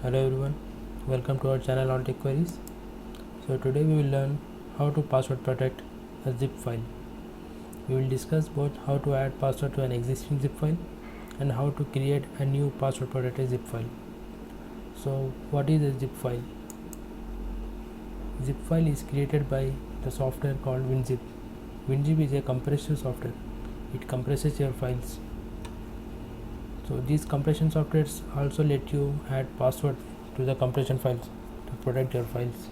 Hello everyone, welcome to our channel on Tech Queries. So today we will learn how to password protect a zip file. We will discuss both how to add password to an existing zip file and how to create a new password protected zip file. So what is a zip file? Zip file is created by the software called WinZip. WinZip is a compressor software. It compresses your files. So these compression softwares also let you add password to the compression files to protect your files.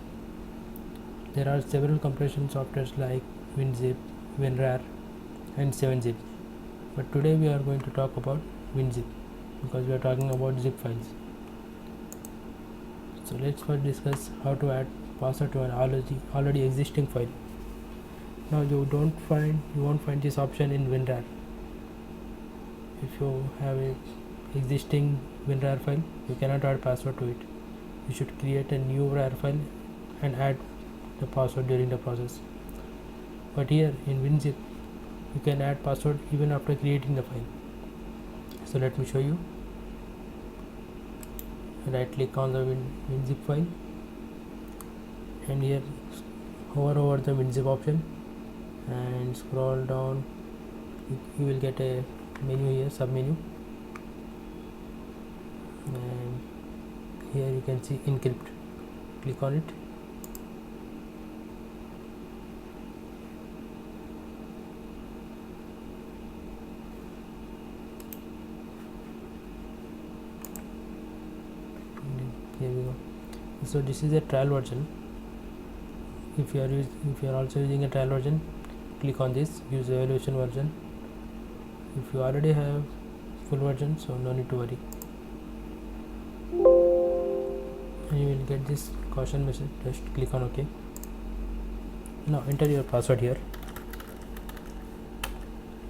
There are several compression softwares like WinZip, WinRAR and 7zip, but today we are going to talk about WinZip because we are talking about zip files. So let's first discuss how to add password to an already existing file. Now you won't find this option in WinRAR. If you have a existing WinRAR file, you cannot add password to it. You should create a new RAR file and add the password during the process. But here in WinZip, you can add password even after creating the file. So let me show you. Right click on the WinZip file and here hover over the WinZip option and scroll down. You will get a menu here, sub menu, and here you can see encrypt. Click on it. Here we go. So this is a trial version. If you are also using a trial version, click on this, use evaluation version. If you already have full version, so no need to worry, and you will get this caution message. Just click on OK. Now enter your password here.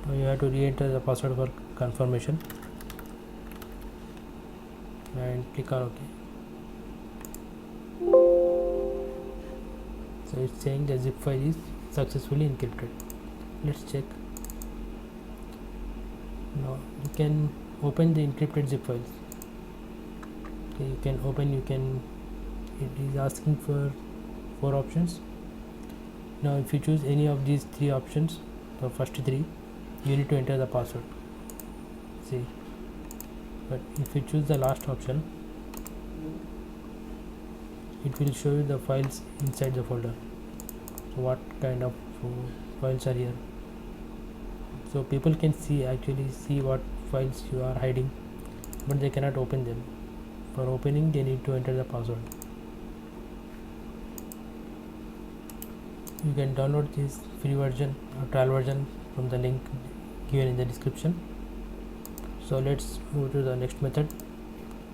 Now you have to re-enter the password for confirmation and click on OK. So it's saying the zip file is successfully encrypted. Let's check. Now you can open the encrypted zip files. Okay, it is asking for 4 options. Now if you choose any of these 3 options, the first 3, you need to enter the password. See, but if you choose the last option, it will show you the files inside the folder. So what kind of files are here? So people can actually see what files you are hiding, but they cannot open them. For opening, they need to enter the password. You can download this free version or trial version from the link given in the description. So let's move to the next method,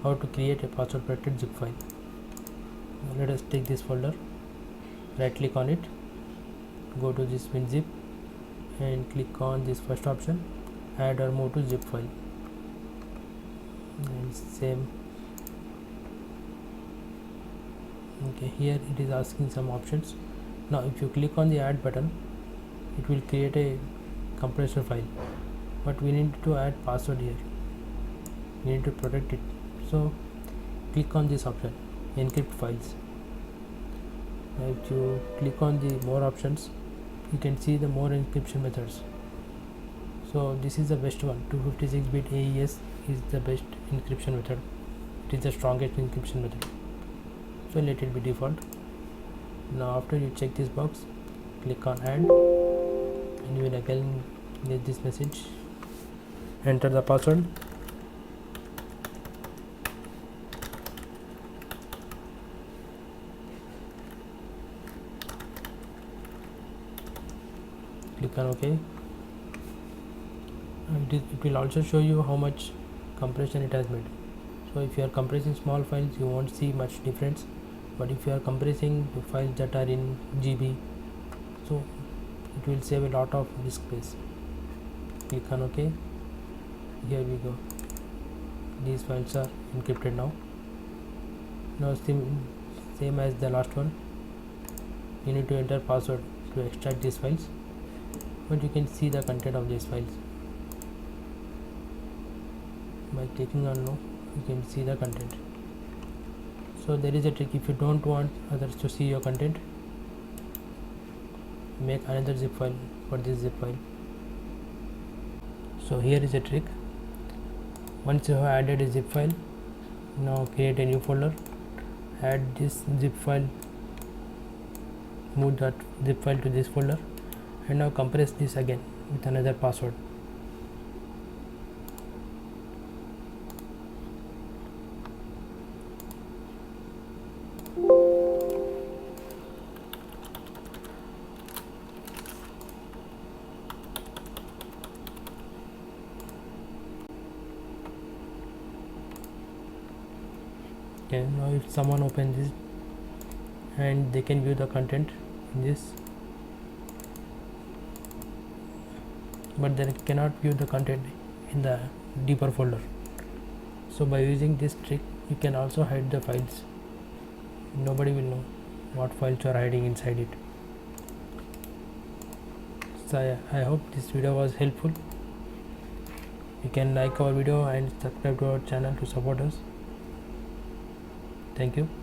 how to create a password protected zip file. Now let us take this folder, right click on it, go to this WinZip and click on this first option, add or move to zip file, and same. Okay, here it is asking some options. Now if you click on the add button, it will create a compressor file, but we need to add password here. We need to protect it, so click on this option, encrypt files. Now if you click on the more options, you can see the more encryption methods. So this is the best one. 256-bit AES is the best encryption method. It is the strongest encryption method, so let it be default. Now after you check this box, click on add and you will again get this message. Enter the password. Click on OK. And it will also show you how much compression it has made. So if you are compressing small files, you won't see much difference, but if you are compressing the files that are in GB, so it will save a lot of disk space. Click on OK. Here we go. These files are encrypted now. Now same as the last one, you need to enter password to extract these files, but you can see the content of these files by clicking on no. You can see the content. So there is a trick. If you don't want others to see your content, make another zip file for this zip file. So here is a trick. Once you have added a zip file, now create a new folder, add this zip file, move that zip file to this folder, and now compress this again with another password. Okay, now if someone opens this and they can view the content in this, but they cannot view the content in the deeper folder. So by using this trick you can also hide the files. Nobody will know what files you are hiding inside it. So I hope this video was helpful. You can like our video and subscribe to our channel to support us. Thank you.